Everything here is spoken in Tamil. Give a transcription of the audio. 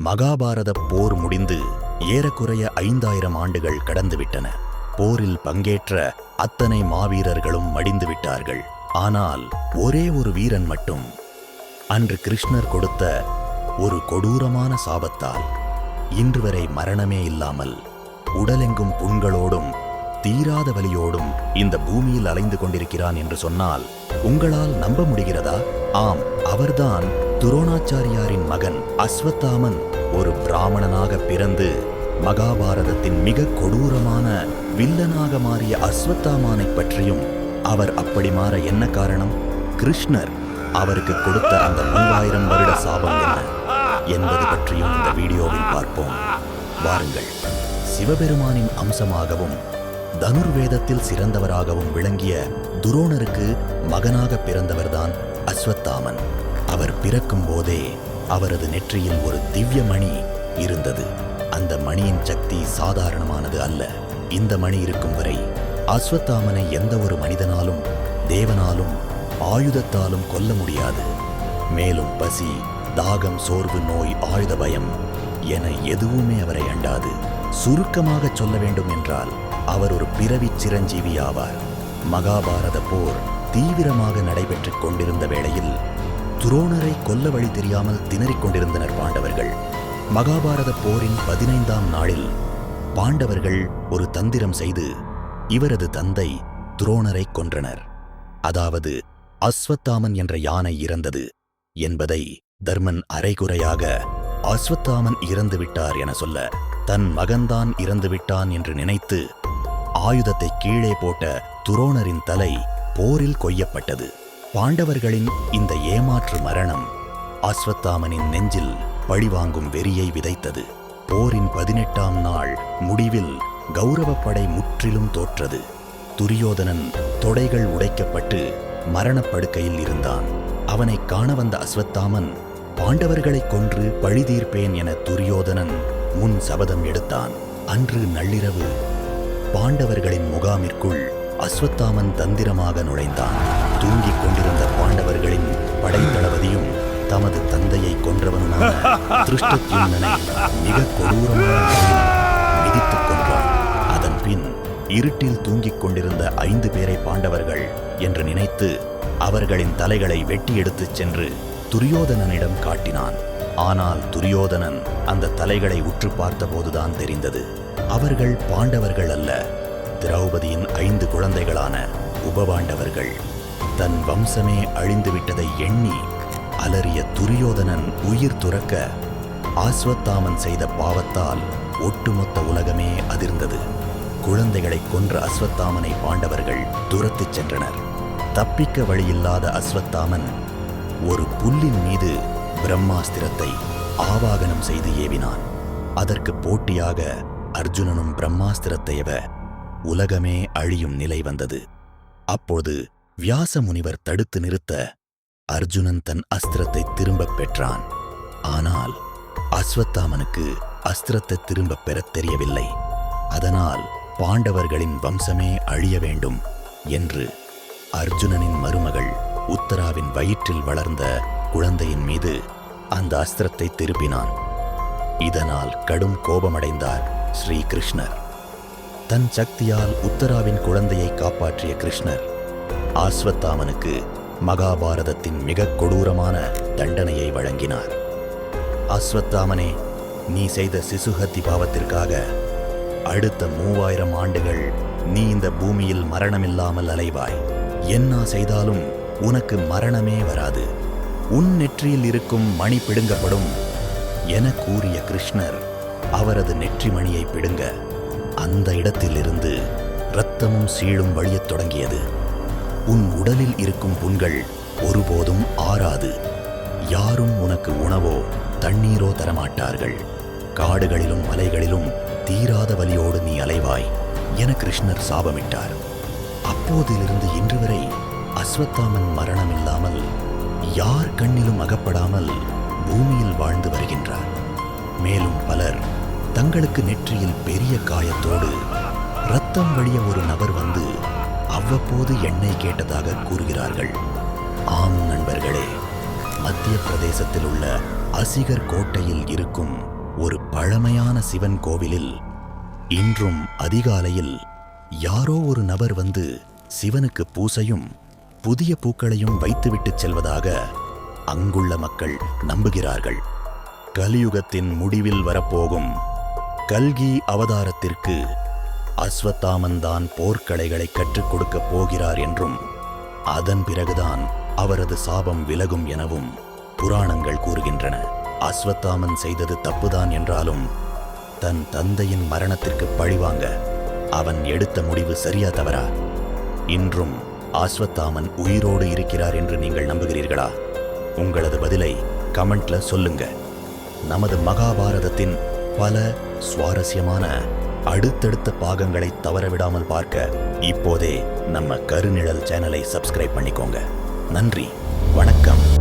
மகாபாரத போர் முடிந்து ஏறக்குறைய 5000 ஆண்டுகள் கடந்துவிட்டன. போரில் பங்கேற்ற அத்தனை மாவீரர்களும் மடிந்து விட்டார்கள். ஆனால் ஒரே ஒரு வீரன் மட்டும் அன்று கிருஷ்ணர் கொடுத்த ஒரு கொடூரமான சாபத்தால் இன்று வரை மரணமே இல்லாமல் உடலெங்கும் புண்களோடும் தீராத வலியோடும் இந்த பூமியில் அலைந்து கொண்டிருக்கிறான் என்று சொன்னால் உங்களால் நம்ப முடிகிறதா? ஆம், அவர்தான் துரோணாச்சாரியாரின் மகன் அஸ்வத்தாமன். ஒரு பிராமணனாக பிறந்து மகாபாரதத்தின் மிக கொடூரமான வில்லனாக மாறிய அஸ்வத்தாமனை பற்றியும், அவர் அப்படி மாற என்ன காரணம், கிருஷ்ணர் அவருக்கு கொடுத்த அந்த 3000 வருட சாபம் என்ன என்பது பற்றியும் இந்த வீடியோவில் பார்ப்போம். வாருங்கள். சிவபெருமானின் அம்சமாகவும் தனுர்வேதத்தில் சிறந்தவராகவும் விளங்கிய துரோணருக்கு மகனாக பிறந்தவர்தான் அஸ்வத்தாமன். அவர் பிறக்கும் போதே அவரது நெற்றியில் ஒரு திவ்ய மணி இருந்தது. அந்த மணியின் சக்தி சாதாரணமானது அல்ல. இந்த மணி இருக்கும் வரை அஸ்வத்தாமனை எந்த ஒரு மனிதனாலும் தேவனாலும் ஆயுதத்தாலும் கொல்ல முடியாது. மேலும் பசி, தாகம், சோர்வு, நோய், ஆயுத பயம் என எதுவுமே அவரை அண்டாது. சுருக்கமாக சொல்ல வேண்டும் என்றால் அவர் ஒரு பிறவி சிரஞ்சீவி ஆவார். மகாபாரத போர் தீவிரமாக நடைபெற்றுக் கொண்டிருந்த வேளையில் துரோணரை கொல்ல வழி தெரியாமல் திணறிக் கொண்டிருந்தனர் பாண்டவர்கள். மகாபாரத போரின் 15ஆம் நாளில் பாண்டவர்கள் ஒரு தந்திரம் செய்து இவரது தந்தை துரோணரை கொன்றனர். அதாவது அஸ்வத்தாமன் என்ற யானை இறந்தது என்பதை தர்மன் அரைகுறையாக அஸ்வத்தாமன் இறந்து விட்டார் என சொல்ல, தன் மகன்தான் இறந்து விட்டான் என்று நினைத்து ஆயுதத்தை கீழே போட்ட துரோணரின் தலை போரில் கொய்யப்பட்டது. பாண்டவர்களின் இந்த ஏமாற்று மரணம் அஸ்வத்தாமனின் நெஞ்சில் பழிவாங்கும் வெறியை விதைத்தது. போரின் 18ஆம் நாள் முடிவில் கௌரவப்படை முற்றிலும் தோற்றது. துரியோதனன் தொடைகள் உடைக்கப்பட்டு மரணப்படுக்கையில் இருந்தான். அவனை காண வந்த அஸ்வத்தாமன் பாண்டவர்களை கொன்று பழி தீர்ப்பேன் என துரியோதனன் முன் சபதம் எடுத்தான். அன்று நள்ளிரவு பாண்டவர்களின் முகாமிற்குள் அஸ்வத்தாமன் தந்திரமாக நுழைந்தான். தூங்கிக் கொண்டிருந்த பாண்டவர்களின் படைத்தளபதியும் தமது தந்தையை கொன்றவனுமான திருஷ்டத்யும்னனை மிக கொடூரமான முறையில் மிதித்துக் கொன்றான். அதன் பின் இருட்டில் தூங்கிக் கொண்டிருந்த 5 பேரை பாண்டவர்கள் என்று நினைத்து அவர்களின் தலைகளை வெட்டி எடுத்துச் சென்று துரியோதனனிடம் காட்டினான். ஆனால் துரியோதனன் அந்த தலைகளை உற்று பார்த்தபோதுதான் தெரிந்தது, அவர்கள் பாண்டவர்கள் அல்ல, திரௌபதியின் 5 குழந்தைகளான உபபாண்டவர்கள். தன் வம்சமே அழிந்துவிட்டதை எண்ணி அலறிய துரியோதனன் உயிர் துறக்க அஸ்வத்தாமன் செய்த பாவத்தால் ஒட்டுமொத்த உலகமே அதிர்ந்தது. குழந்தைகளை கொன்ற அஸ்வத்தாமனை பாண்டவர்கள் துரத்திச் சென்றனர். தப்பிக்க வழியில்லாத அஸ்வத்தாமன் ஒரு புல்லின் மீது பிரம்மாஸ்திரத்தை ஆவாகனம் செய்து ஏவினான். அதற்கு போட்டியாக அர்ஜுனனும் பிரம்மாஸ்திரத்தை ஏவ உலகமே அழியும் நிலை வந்தது. அப்போது வியாச முனிவர் தடுத்து நிறுத்த அர்ஜுனன் தன் அஸ்திரத்தை திரும்பப் பெற்றான். ஆனால் அஸ்வத்தாமனுக்கு அஸ்திரத்தை திரும்பப் பெறத் தெரியவில்லை. அதனால் பாண்டவர்களின் வம்சமே அழிய வேண்டும் என்று அர்ஜுனனின் மருமகள் உத்தராவின் வயிற்றில் வளர்ந்த குழந்தையின் மீது அந்த அஸ்திரத்தை திருப்பினான். இதனால் கடும் கோபமடைந்தார் ஸ்ரீ கிருஷ்ணர். தன் சக்தியால் உத்தராவின் குழந்தையை காப்பாற்றிய கிருஷ்ணர் அஸ்வத்தாமனுக்கு மகாபாரதத்தின் மிக கொடூரமான தண்டனையை வழங்கினார். அஸ்வத்தாமனே, நீ செய்த சிசுஹத்தி பாவத்திற்காக அடுத்த 3000 ஆண்டுகள் நீ இந்த பூமியில் மரணமில்லாமல் அலைவாய். என்ன செய்தாலும் உனக்கு மரணமே வராது. உன் நெற்றியில் இருக்கும் மணி பிடுங்கப்படும் என கூறிய கிருஷ்ணர் அவரது நெற்றி மணியை பிடுங்க அந்த இடத்திலிருந்து இரத்தமும் சீழும் வழியத் தொடங்கியது. உன் உடலில் இருக்கும் புண்கள் ஒருபோதும் ஆறாது. யாரும் உனக்கு உணவோ தண்ணீரோ தரமாட்டார்கள். காடுகளிலும் மலைகளிலும் தீராத வலியோடு நீ அலைவாய் என கிருஷ்ணர் சாபமிட்டார். அப்போதிலிருந்து இன்று வரை அஸ்வத்தாமன் மரணமில்லாமல் யார் கண்ணிலும் அகப்படாமல் பூமியில் வாழ்ந்து வருகின்றார். மேலும் பலர் தங்களுக்கு நெற்றியில் பெரிய காயத்தோடு இரத்தம் வழிய ஒரு நபர் வந்து அவ்வப்போது எண்ணெய் கேட்டதாக கூறுகிறார்கள். ஆம் நண்பர்களே, மத்திய பிரதேசத்தில் உள்ள அசிகர் கோட்டையில் இருக்கும் ஒரு பழமையான சிவன் கோவிலில் இன்றும் அதிகாலையில் யாரோ ஒரு நபர் வந்து சிவனுக்கு பூசையும் புதிய பூக்களையும் வைத்துவிட்டு செல்வதாக அங்குள்ள மக்கள் நம்புகிறார்கள். கலியுகத்தின் முடிவில் வரப்போகும் கல்கி அவதாரத்திற்கு அஸ்வத்தாமன் தான் போர்க்கலைகளை கற்றுக் கொடுக்கப் போகிறார் என்றும் அதன் பிறகுதான் அவரது சாபம் விலகும் எனவும் புராணங்கள் கூறுகின்றன. அஸ்வத்தாமன் செய்தது தப்புதான் என்றாலும் தன் தந்தையின் மரணத்திற்கு பழிவாங்க அவன் எடுத்த முடிவு சரியா தவறா? இன்றும் அஸ்வத்தாமன் உயிரோடு இருக்கிறார் என்று நீங்கள் நம்புகிறீர்களா? உங்களது பதிலை கமெண்ட்ல சொல்லுங்க. நமது மகாபாரதத்தின் பல சுவாரஸ்யமான அடுத்தடுத்த பாகங்களை தவறவிடாமல் பார்க்க இப்போதே நம்ம கருநிழல் சேனலை சப்ஸ்கிரைப் பண்ணிக்கோங்க. நன்றி, வணக்கம்.